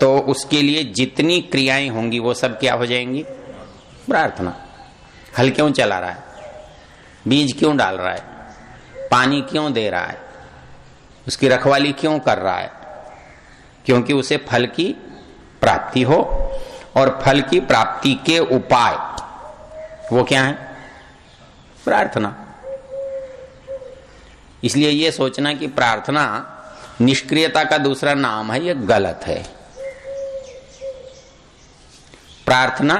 तो उसके लिए जितनी क्रियाएं होंगी वो सब क्या हो जाएंगी? प्रार्थना। हल क्यों चला रहा है, बीज क्यों डाल रहा है, पानी क्यों दे रहा है, उसकी रखवाली क्यों कर रहा है? क्योंकि उसे फल की प्राप्ति हो, और फल की प्राप्ति के उपाय वो क्या है? प्रार्थना। इसलिए ये सोचना कि प्रार्थना निष्क्रियता का दूसरा नाम है, ये गलत है। प्रार्थना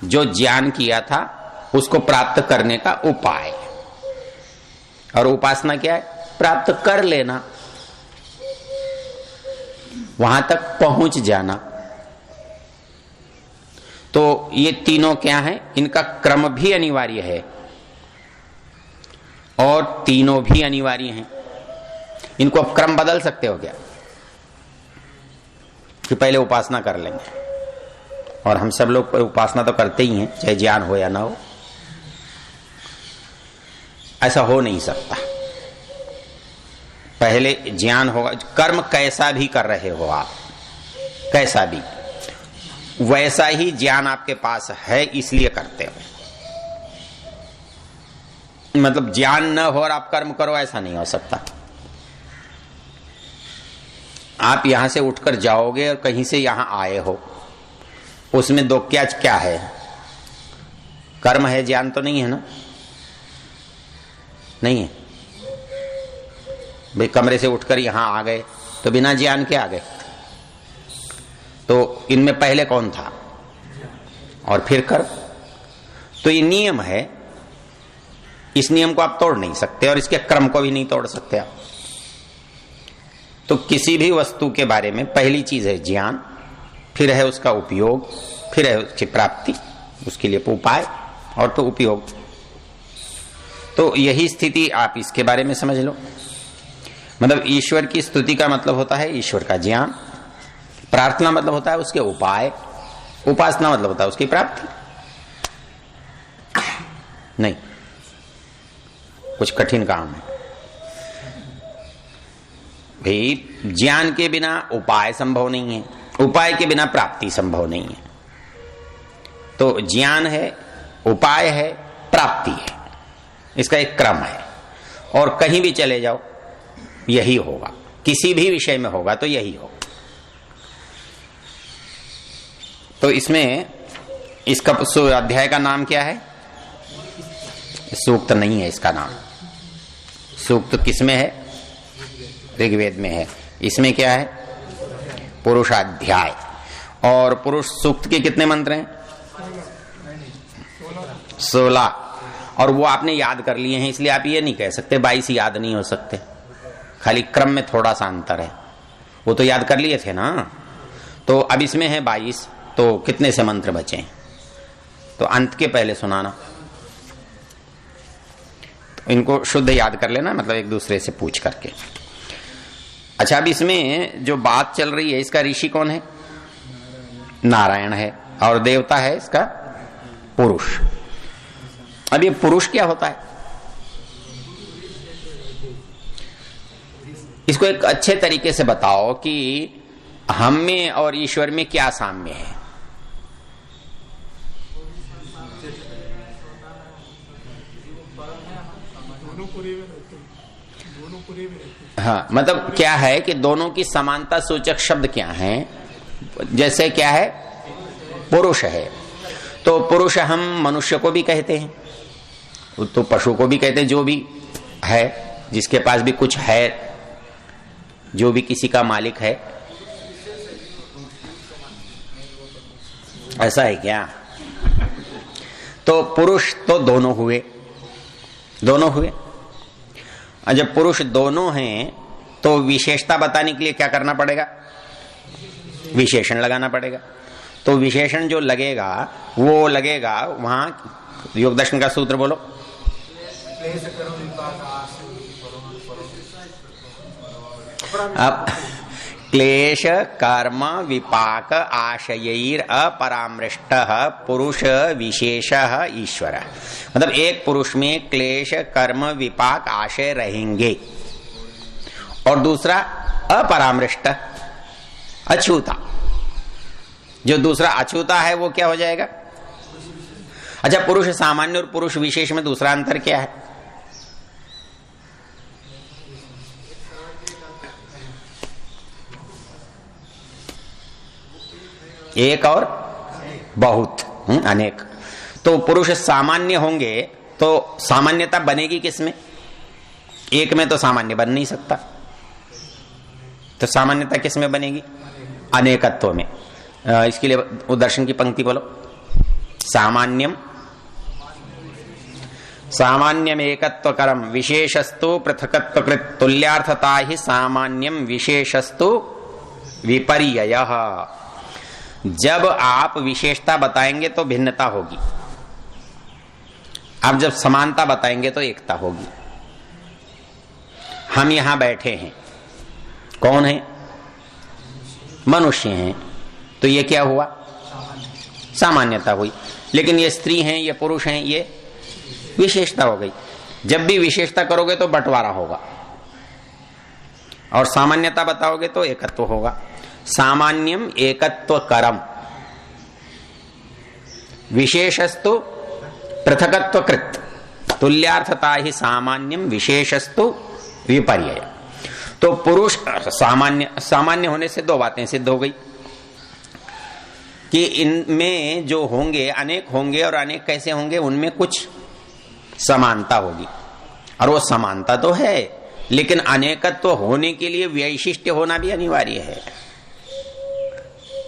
जो ज्ञान किया था उसको प्राप्त करने का उपाय, और उपासना क्या है? प्राप्त कर लेना, वहां तक पहुंच जाना। तो ये तीनों क्या है? इनका क्रम भी अनिवार्य है और तीनों भी अनिवार्य हैं। इनको अब क्रम बदल सकते हो क्या कि पहले उपासना कर लेंगे? और हम सब लोग उपासना तो करते ही हैं, चाहे ज्ञान हो या ना हो। ऐसा हो नहीं सकता। पहले ज्ञान होगा। कर्म कैसा भी कर रहे हो आप, कैसा भी, वैसा ही ज्ञान आपके पास है, इसलिए करते हो। मतलब ज्ञान न हो और आप कर्म करो, ऐसा नहीं हो सकता। आप यहां से उठकर जाओगे और कहीं से यहां आए हो, उसमें दो क्या है? कर्म है, ज्ञान तो नहीं है ना? नहीं है भाई। कमरे से उठकर यहां आ गए तो बिना ज्ञान के आ गए, तो इनमें पहले कौन था? और फिर कर्म। तो ये नियम है, इस नियम को आप तोड़ नहीं सकते और इसके क्रम को भी नहीं तोड़ सकते आप। तो किसी भी वस्तु के बारे में पहली चीज है ज्ञान, फिर है उसका उपयोग, फिर है उसकी प्राप्ति, उसके लिए उपाय, और तो उपयोग। तो यही स्थिति आप इसके बारे में समझ लो। मतलब ईश्वर की स्तुति का मतलब होता है ईश्वर का ज्ञान, प्रार्थना मतलब होता है उसके उपाय, उपासना मतलब होता है उसकी प्राप्ति। नहीं, कुछ कठिन काम है भाई। ज्ञान के बिना उपाय संभव नहीं है, उपाय के बिना प्राप्ति संभव नहीं है। तो ज्ञान है, उपाय है, प्राप्ति है, इसका एक क्रम है। और कहीं भी चले जाओ यही होगा, किसी भी विषय में होगा तो यही होगा। तो इसमें इसका अध्याय का नाम क्या है? सूक्त नहीं है इसका नाम। सूक्त किसमें है? ऋग्वेद में है। इसमें क्या है? पुरुषाध्याय। और पुरुष सूक्त के कितने मंत्र हैं? 16। और वो आपने याद कर लिए हैं, इसलिए आप ये नहीं कह सकते 22 याद नहीं हो सकते। खाली क्रम में थोड़ा सा अंतर है, वो तो याद कर लिए थे ना। तो अब इसमें है 22, तो कितने से मंत्र बचे? तो अंत के पहले सुनाना। तो इनको शुद्ध याद कर लेना, मतलब एक दूसरे से पूछ करके। अच्छा, अब इसमें जो बात चल रही है, इसका ऋषि कौन है? नारायण है। और देवता है इसका पुरुष। अब ये पुरुष क्या होता है? इसको एक अच्छे तरीके से बताओ कि हम में और ईश्वर में क्या साम्य है। हाँ, मतलब क्या है कि दोनों की समानता सूचक शब्द क्या है? जैसे क्या है? पुरुष है। तो पुरुष हम मनुष्य को भी कहते हैं, तो पशु को भी कहते हैं, जो भी है, जिसके पास भी कुछ है, जो भी किसी का मालिक है। ऐसा है क्या? तो पुरुष तो दोनों हुए, दोनों हुए। और जब पुरुष दोनों हैं तो विशेषता बताने के लिए क्या करना पड़ेगा? विशेषण लगाना पड़ेगा। तो विशेषण जो लगेगा वो लगेगा वहां, योग दर्शन का सूत्र बोलो। अब क्लेश कर्म विपाक आशयैर अपरामृष्ट पुरुष विशेष ईश्वर। मतलब एक पुरुष में क्लेश कर्म विपाक आशय रहेंगे, और दूसरा अपरामृष्ट, अछूता, जो दूसरा अछूता है वो क्या हो जाएगा? अच्छा, पुरुष सामान्य और पुरुष विशेष में दूसरा अंतर क्या है? एक और बहुत, अनेक। तो पुरुष सामान्य होंगे तो सामान्यता बनेगी किसमें? एक में तो सामान्य बन नहीं सकता, तो सामान्यता किसमें बनेगी? अनेकत्व में। इसके लिए उदर्शन की पंक्ति बोलो। सामान्यम सामान्यम एकत्वकरम विशेषस्तु पृथकत्वकृत तुल्यार्थता ही सामान्यम विशेषस्तु विपर्ययः। जब आप विशेषता बताएंगे तो भिन्नता होगी, आप जब समानता बताएंगे तो एकता होगी। हम यहां बैठे हैं, कौन है? मनुष्य हैं, तो ये क्या हुआ? सामान्यता हुई। लेकिन ये स्त्री हैं, ये पुरुष हैं, ये विशेषता हो गई। जब भी विशेषता करोगे तो बंटवारा होगा, और सामान्यता बताओगे तो एकत्व होगा। सामान्यम एकत्वकरम विशेषस्तु पृथकत्वकृत तुल्यार्थता ही सामान्यम विशेषस्तु विपर्यय। तो पुरुष सामान्य होने से दो बातें सिद्ध हो गई कि इनमें जो होंगे अनेक होंगे, और अनेक कैसे होंगे? उनमें कुछ समानता होगी, और वो समानता तो है, लेकिन अनेकत्व होने के लिए वैशिष्ट्य होना भी अनिवार्य है।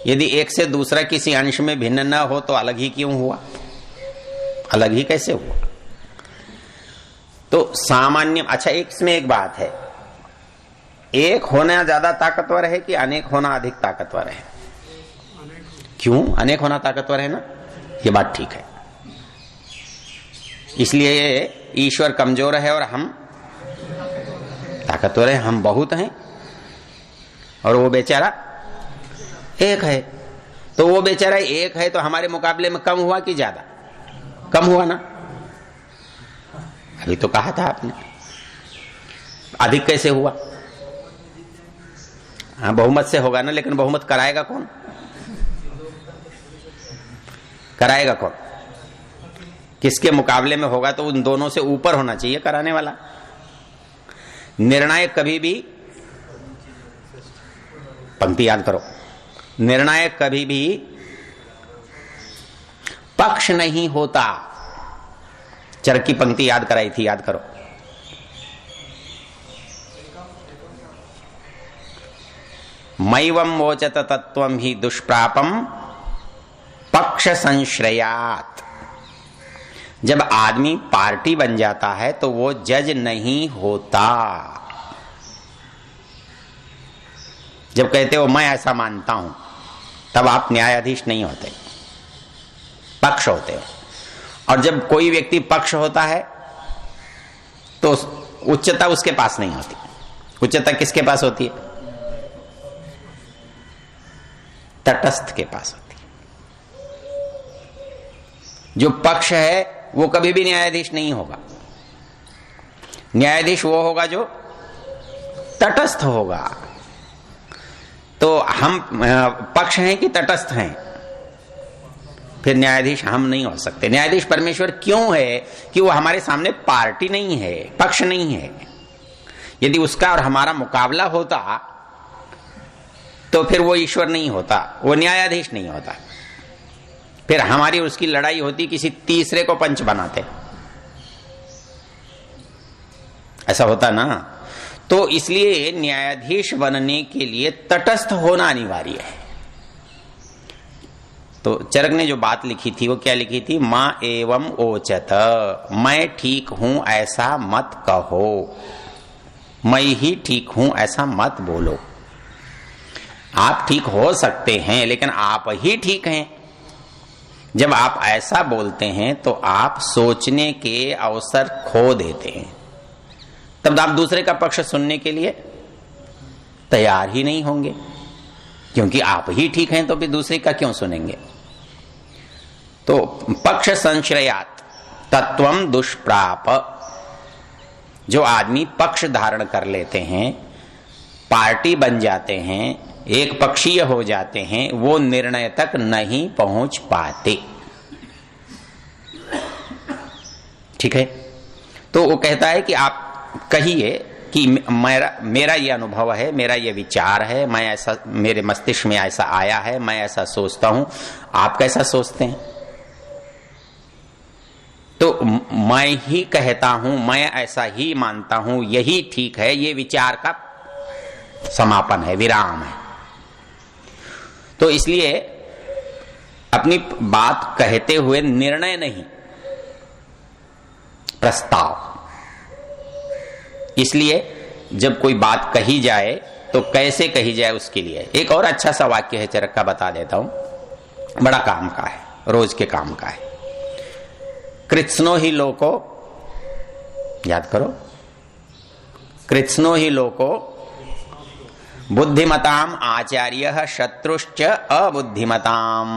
यदि एक से दूसरा किसी अंश में भिन्न न हो तो अलग ही क्यों हुआ? अलग ही कैसे हुआ? तो सामान्य। अच्छा, इसमें एक बात है, एक होना ज्यादा ताकतवर है कि अनेक होना अधिक ताकतवर है? क्यों अनेक होना ताकतवर है ना? ये बात ठीक है। इसलिए ईश्वर कमजोर है और हम ताकतवर है, हम बहुत हैं, और वो बेचारा एक है। तो वो बेचारा एक है तो हमारे मुकाबले में कम हुआ कि ज्यादा? कम हुआ ना? अभी तो कहा था आपने। अधिक कैसे हुआ? हाँ, बहुमत से होगा ना, लेकिन बहुमत कराएगा कौन? कराएगा कौन? किसके मुकाबले में होगा? तो उन दोनों से ऊपर होना चाहिए कराने वाला। निर्णायक कभी भी, पंक्ति याद करो, निर्णायक कभी भी पक्ष नहीं होता। चरक की पंक्ति याद कराई थी, याद करो। मैवं वोचत तत्वं ही दुष्प्रापम पक्ष संश्रयात। जब आदमी पार्टी बन जाता है तो वो जज नहीं होता। जब कहते हो मैं ऐसा मानता हूं, तब आप न्यायाधीश नहीं होते, पक्ष होते हो। और जब कोई व्यक्ति पक्ष होता है तो उच्चता उसके पास नहीं होती। उच्चता किसके पास होती है? तटस्थ के पास होती है। जो पक्ष है वो कभी भी न्यायाधीश नहीं होगा। न्यायाधीश वो होगा जो तटस्थ होगा। तो हम पक्ष हैं कि तटस्थ हैं? फिर न्यायाधीश हम नहीं हो सकते। न्यायाधीश परमेश्वर क्यों है? कि वो हमारे सामने पार्टी नहीं है, पक्ष नहीं है। यदि उसका और हमारा मुकाबला होता तो फिर वो ईश्वर नहीं होता, वो न्यायाधीश नहीं होता। फिर हमारी उसकी लड़ाई होती, किसी तीसरे को पंच बनाते, ऐसा होता ना। तो इसलिए न्यायाधीश बनने के लिए तटस्थ होना अनिवार्य है। तो चरक ने जो बात लिखी थी वो क्या लिखी थी? मां एवं ओचत, मैं ठीक हूं ऐसा मत कहो, मैं ही ठीक हूं ऐसा मत बोलो। आप ठीक हो सकते हैं लेकिन आप ही ठीक हैं। जब आप ऐसा बोलते हैं तो आप सोचने के अवसर खो देते हैं। तब आप दूसरे का पक्ष सुनने के लिए तैयार ही नहीं होंगे, क्योंकि आप ही ठीक हैं तो भी दूसरे का क्यों सुनेंगे? तो पक्ष संश्रयात तत्वम दुष्प्राप। जो आदमी पक्ष धारण कर लेते हैं, पार्टी बन जाते हैं, एक पक्षीय हो जाते हैं, वो निर्णय तक नहीं पहुंच पाते। ठीक है, तो वो कहता है कि आप कहिए कि मेरा ये अनुभव है, मेरा ये विचार है, मैं ऐसा, मेरे मस्तिष्क में ऐसा आया है, मैं ऐसा सोचता हूं, आप कैसा सोचते हैं? तो मैं ही कहता हूं, मैं ऐसा ही मानता हूं, यही ठीक है, ये विचार का समापन है, विराम है। तो इसलिए अपनी बात कहते हुए निर्णय नहीं, प्रस्ताव। इसलिए जब कोई बात कही जाए तो कैसे कही जाए उसके लिए एक और अच्छा सा वाक्य है, चरक का बता देता हूं, बड़ा काम का है, रोज के काम का है। कृत्स्नो ही लोको, याद करो, कृत्स्नो ही लोको बुद्धिमताम आचार्य शत्रुश्च अबुद्धिमताम।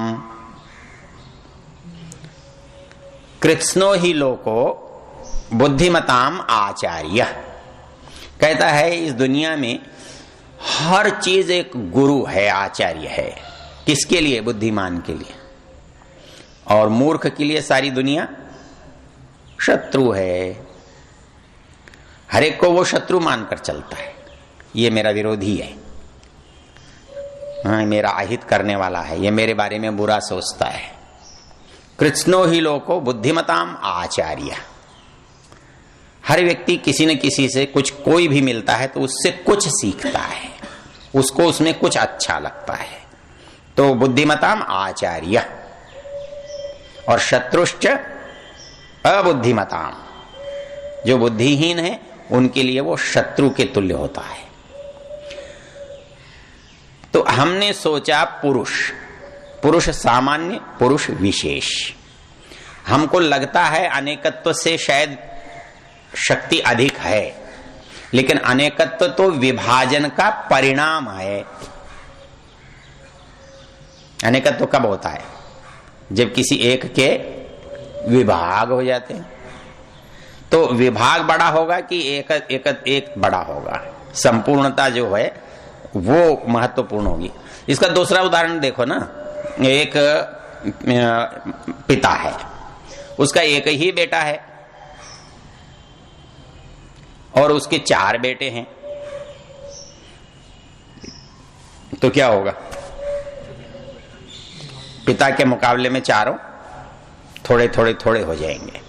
कृत्स्नो ही लोको बुद्धिमताम आचार्य, कहता है इस दुनिया में हर चीज एक गुरु है, आचार्य है। किसके लिए? बुद्धिमान के लिए। और मूर्ख के लिए सारी दुनिया शत्रु है। हर एक को वो शत्रु मानकर चलता है, ये मेरा विरोधी है, हाँ मेरा अहित करने वाला है, ये मेरे बारे में बुरा सोचता है। कृत्स्नो ही लोको बुद्धिमताम आचार्य। हर व्यक्ति किसी न किसी से कुछ, कोई भी मिलता है तो उससे कुछ सीखता है, उसको उसमें कुछ अच्छा लगता है। तो बुद्धिमताम आचार्य। और शत्रुश्च अबुद्धिमताम, जो बुद्धिहीन है उनके लिए वो शत्रु के तुल्य होता है। तो हमने सोचा पुरुष, पुरुष सामान्य, पुरुष विशेष। हमको लगता है अनेकत्व से शायद शक्ति अधिक है, लेकिन अनेकत्व तो विभाजन का परिणाम है। अनेकत्व कब होता है? जब किसी एक के विभाग हो जाते हैं। तो विभाग बड़ा होगा कि एक बड़ा होगा, संपूर्णता जो है वो महत्वपूर्ण होगी। इसका दूसरा उदाहरण देखो ना, एक पिता है, उसका एक ही बेटा है और उसके 4 बेटे हैं, तो क्या होगा? पिता के मुकाबले में चारों थोड़े थोड़े थोड़े हो जाएंगे।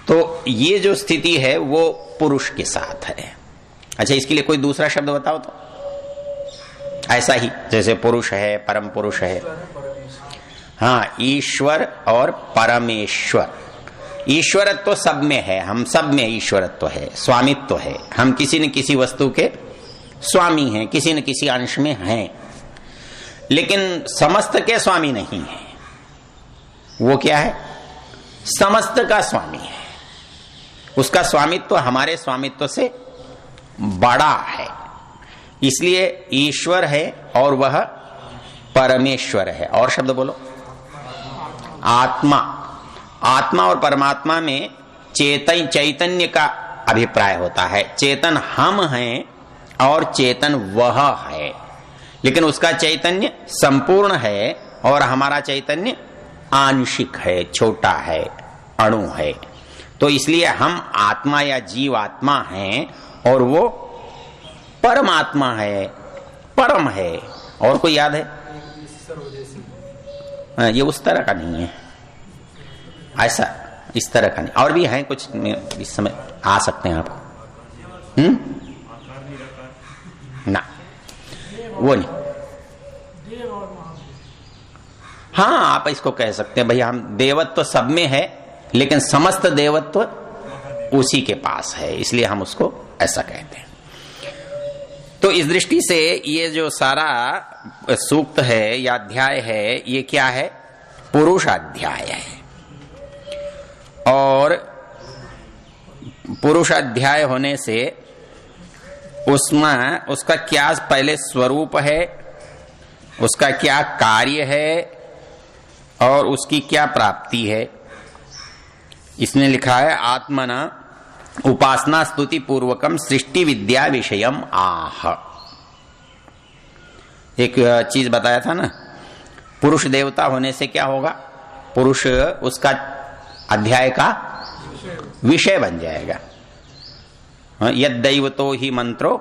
तो ये जो स्थिति है वो पुरुष के साथ है। अच्छा, इसके लिए कोई दूसरा शब्द बताओ तो। ऐसा ही जैसे पुरुष है, परम पुरुष है, हाँ, ईश्वर और परमेश्वर। ईश्वरत्व तो सब में है, हम सब में ईश्वरत्व है, स्वामित्व है। हम किसी न किसी वस्तु के स्वामी हैं, किसी न किसी अंश में हैं, लेकिन समस्त के स्वामी नहीं है। वो क्या है? समस्त का स्वामी है। उसका स्वामित्व हमारे स्वामित्व से बड़ा है, इसलिए ईश्वर है और वह परमेश्वर है। और शब्द बोलो। आत्मा। आत्मा और परमात्मा में चैतन्य का अभिप्राय होता है। चेतन हम हैं और चेतन वह है, लेकिन उसका चैतन्य संपूर्ण है और हमारा चैतन्य आंशिक है, छोटा है, अणु है। तो इसलिए हम आत्मा या जीवात्मा हैं और वो परमात्मा है, परम है। और कोई याद है? ये उस तरह का नहीं है, ऐसा इस तरह का नहीं। और भी है कुछ इस समय आ सकते हैं आपको। ना, वो नहीं। हाँ, आप इसको कह सकते हैं, भैया हम देवत्व सब में है, लेकिन समस्त देवत्व उसी के पास है, इसलिए हम उसको ऐसा कहते हैं। तो इस दृष्टि से ये जो सारा सूक्त है या अध्याय है, ये क्या है? पुरुष अध्याय है। और पुरुष अध्याय होने से उसमें उसका क्या पहले स्वरूप है, उसका क्या कार्य है और उसकी क्या प्राप्ति है। इसने लिखा है आत्मना उपासना स्तुति पूर्वकम सृष्टि विद्या विषयम आह। एक चीज बताया था ना, पुरुष देवता होने से क्या होगा, पुरुष उसका अध्याय का विषय बन जाएगा। यद दैवतो ही मंत्रो,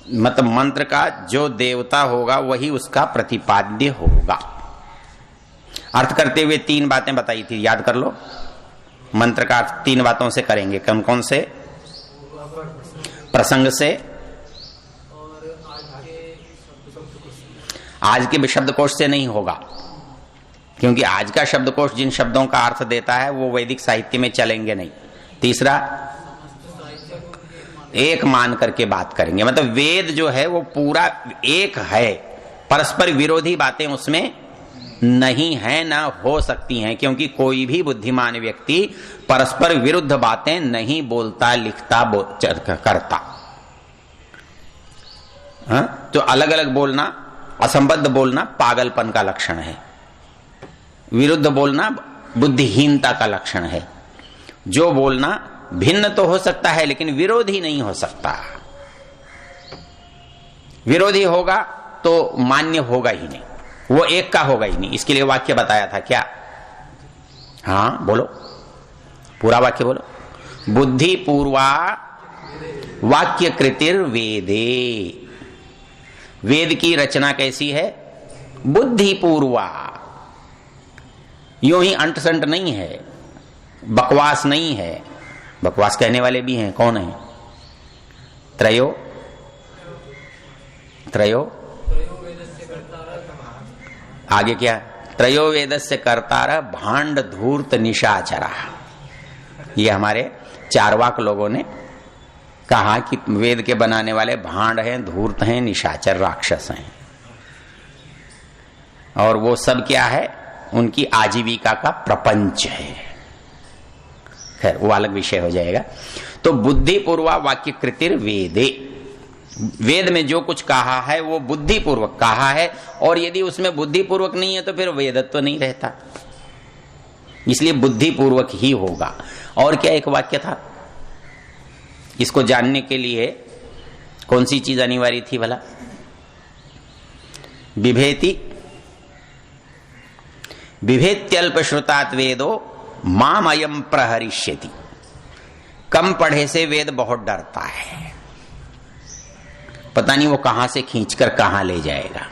मतलब मंत्र का जो देवता होगा वही उसका प्रतिपाद्य होगा। अर्थ करते हुए 3 बातें बताई थी, याद कर लो। मंत्र का अर्थ 3 बातों से करेंगे। कौन कौन से? प्रसंग से, आज के शब्दकोश से नहीं होगा, क्योंकि आज का शब्दकोश जिन शब्दों का अर्थ देता है वो वैदिक साहित्य में चलेंगे नहीं। तीसरा, एक मान करके बात करेंगे, मतलब वेद जो है वो पूरा एक है, परस्पर विरोधी बातें उसमें नहीं है, ना हो सकती हैं, क्योंकि कोई भी बुद्धिमान व्यक्ति परस्पर विरुद्ध बातें नहीं बोलता, लिखता, करता। तो अलग अलग बोलना, असंबद्ध बोलना पागलपन का लक्षण है, विरुद्ध बोलना बुद्धिहीनता का लक्षण है। जो बोलना भिन्न तो हो सकता है लेकिन विरोधी नहीं हो सकता। विरोधी होगा तो मान्य होगा ही नहीं, वो एक का होगा ही नहीं। इसके लिए वाक्य बताया था क्या? हाँ बोलो, पूरा वाक्य बोलो। बुद्धि पूर्वा वाक्य कृतिर वेदे। वेद की रचना कैसी है? बुद्धि पूर्वा। यूं ही अंट संट नहीं है, बकवास नहीं है। बकवास कहने वाले भी हैं, कौन है? त्रयो आगे क्या? त्रयो वेदस्य कर्तार भांड धूर्त निशाचरा। ये हमारे चारवाक लोगों ने कहा कि वेद के बनाने वाले भांड हैं, धूर्त हैं, निशाचर, राक्षस हैं। और वो सब क्या है? उनकी आजीविका का प्रपंच है। खैर वो अलग विषय हो जाएगा। तो बुद्धि पूर्वा वाक्य कृतिर वेदे। वेद में जो कुछ कहा है वो बुद्धि पूर्वक कहा है, और यदि उसमें बुद्धि पूर्वक नहीं है तो फिर वेदत्व नहीं रहता। इसलिए बुद्धि पूर्वक ही होगा। और क्या एक वाक्य था? इसको जानने के लिए कौन सी चीज अनिवार्य थी भला? बिभेत्यल्प श्रुतात् वेदो माम अयम प्रहरिष्यति। कम पढ़े से वेद बहुत डरता है, पता नहीं वो कहां से खींचकर कहां ले जाएगा।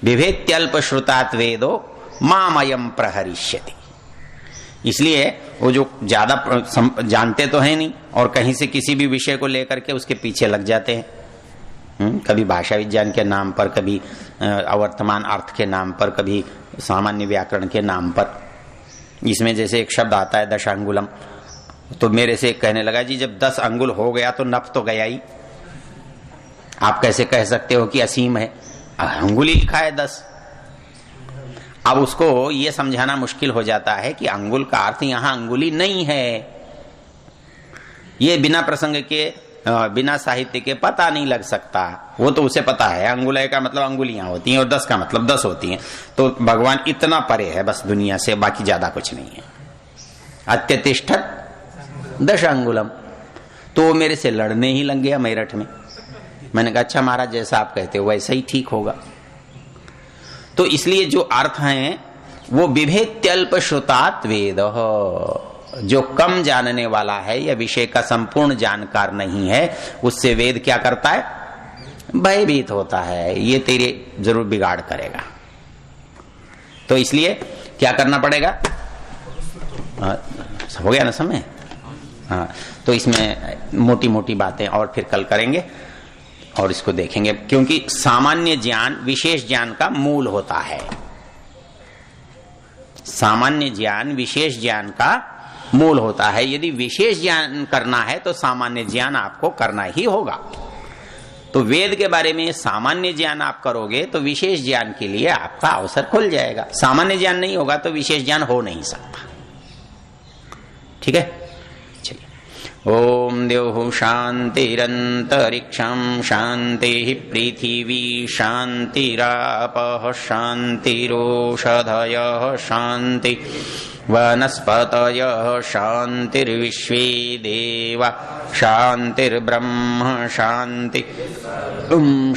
बिभेत्यल्प श्रुतात् वेदो माम अयम प्रहरिष्यति। इसलिए वो जो ज्यादा जानते तो है नहीं और कहीं से किसी भी विषय को लेकर के उसके पीछे लग जाते हैं। कभी भाषा विज्ञान के नाम पर, कभी अवर्तमान अर्थ के नाम पर, कभी सामान्य व्याकरण के नाम पर। इसमें जैसे एक शब्द आता है 10 अंगुलम, तो मेरे से एक कहने लगा जी जब 10 अंगुल हो गया तो नफ तो गया ही, आप कैसे कह सकते हो कि असीम है? अंगुली लिखा है 10। अब उसको ये समझाना मुश्किल हो जाता है कि अंगुल का अर्थ यहां अंगुली नहीं है। ये बिना प्रसंग के, बिना साहित्य के पता नहीं लग सकता। वो तो उसे पता है अंगुलय का मतलब अंगुलियां होती हैं और 10 का मतलब 10 होती हैं। तो भगवान इतना परे है बस दुनिया से, बाकी ज्यादा कुछ नहीं है। अत्यतिष्ठत 10 अंगुलम। तो वो मेरे से लड़ने ही लग गया मेरठ में। मैंने कहा अच्छा महाराज जैसा आप कहते हो वैसा ही ठीक होगा। तो इसलिए जो अर्थ हैं वो विभेत्यल्प श्रुतात् वेद। जो कम जानने वाला है या विषय का संपूर्ण जानकार नहीं है, उससे वेद क्या करता है? भयभीत होता है, ये तेरे जरूर बिगाड़ करेगा। तो इसलिए क्या करना पड़ेगा? हो गया ना समय? हाँ, तो इसमें मोटी मोटी बातें और फिर कल करेंगे और इसको देखेंगे, क्योंकि सामान्य ज्ञान विशेष ज्ञान का मूल होता है। सामान्य ज्ञान विशेष ज्ञान का मूल होता है। यदि विशेष ज्ञान करना है तो सामान्य ज्ञान आपको करना ही होगा। तो वेद के बारे में सामान्य ज्ञान आप करोगे तो विशेष ज्ञान के लिए आपका अवसर खुल जाएगा। सामान्य ज्ञान नहीं होगा तो विशेष ज्ञान हो नहीं सकता। ठीक है, चलिए ओम द्यौः शान्तिरन्तरिक्षं शान्तिः पृथिवी शान्तिरापः शान्तिरोषधयः शान्ति वनस्पतयः शान्तिर्विश्वे देवा शान्तिर्ब्रह्म शान्ति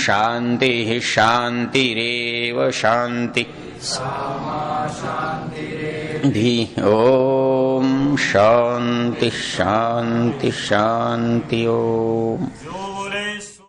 शान्तिः शान्तिरेव शान्ति धी ओम शांति शांति शांति ओम।